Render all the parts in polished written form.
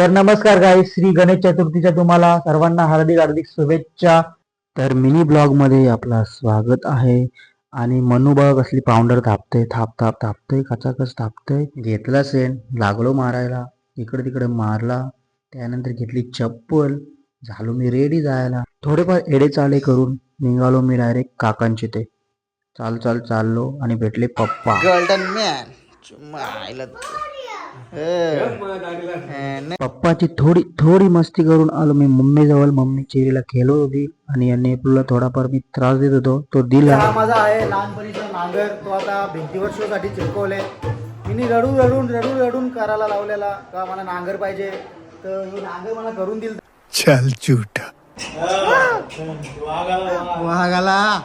तर नमस्कार गाईस, श्री गणेश चतुर्थीच्या तुम्हाला सर्वांना हार्दिक हार्दिक शुभेच्छा. तर मिनी ब्लॉग मध्ये आपला स्वागत आहे. आणि मनू बघ कसली पावडर थापते, थापतोय कचाकच थापतोय. घेतला सेन, लागलो मारायला, इकडे तिकडे मारला. त्यानंतर घेतली चप्पल, झालो मी रेडी जायला. थोडेफार एडे चाले करून निघालो मी डायरेक्ट काकांचे ते. चाललो आणि भेटले पप्पा. Golden man. पप्पाची थोडी मस्ती करून आलो मी मम्मी जवळ. मम्मी चेरीला खेळत होती आणि यांनी तुला थोडाफार मी त्रास देत होतो, तो दिला. हा माझा आहे लहानपणीचा नांगर, तो आता भिंतीवर शो साठी चिटकवले. मी रडून करायला लावलेला का मला नांगर पाहिजे, तर हे नांगर मला करून दिल. चल झूठा वाघाला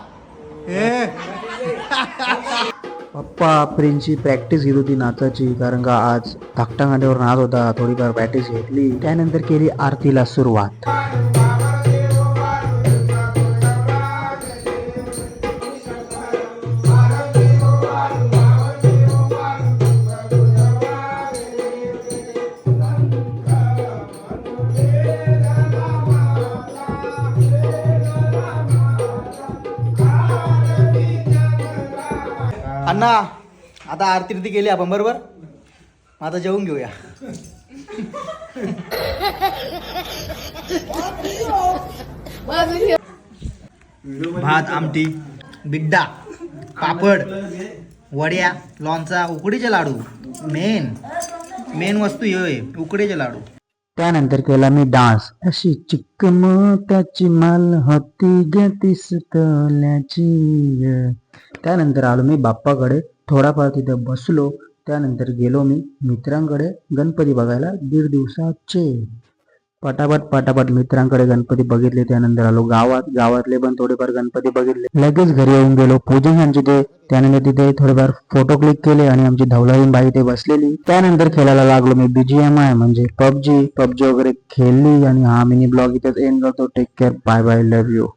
पप्पा फ्रेंडची प्रॅक्टिस घेत होती नाचाची, कारण का आज धाकटा गांड्यावर नाच होता. थोडीफार प्रॅक्टिस घेतली, त्यानंतर केली आरतीला सुरुवात. अण्णा आता आरती केली आपण बरोबर, आता जेवून घेऊया. भात आमटी बिड्डा पापड वड्या लोणचा उकडीचे लाडू. मेन वस्तू हे उकडीचे लाडू. त्यानंतर केला मी डान्स. अशी चिकमोत्याची माल होती ग तीस तोल्याची. त्यानंतर आलो मी बाप्पाकडे, थोडाफार तिथे बसलो. त्यानंतर गेलो मी मित्रांकडे गणपती बघायला 1.5 दिवसाचे. पटापट मित्रांकडे गणपती बघितले. त्यानंतर आलो गावातले पण थोडेफार गणपती बघितले. लगेच घरी येऊन गेलो पूजन आमची ते. त्यानंतर तिथे थोडेफार फोटो क्लिक केले आणि आमची धवलाईन बाई ते बसलेली. त्यानंतर खेळायला लागलो मी BGMI म्हणजे पबजी वगैरे खेळली. आणि हा मिनी ब्लॉग इथेच एंड करतो. Take care, bye bye, love you.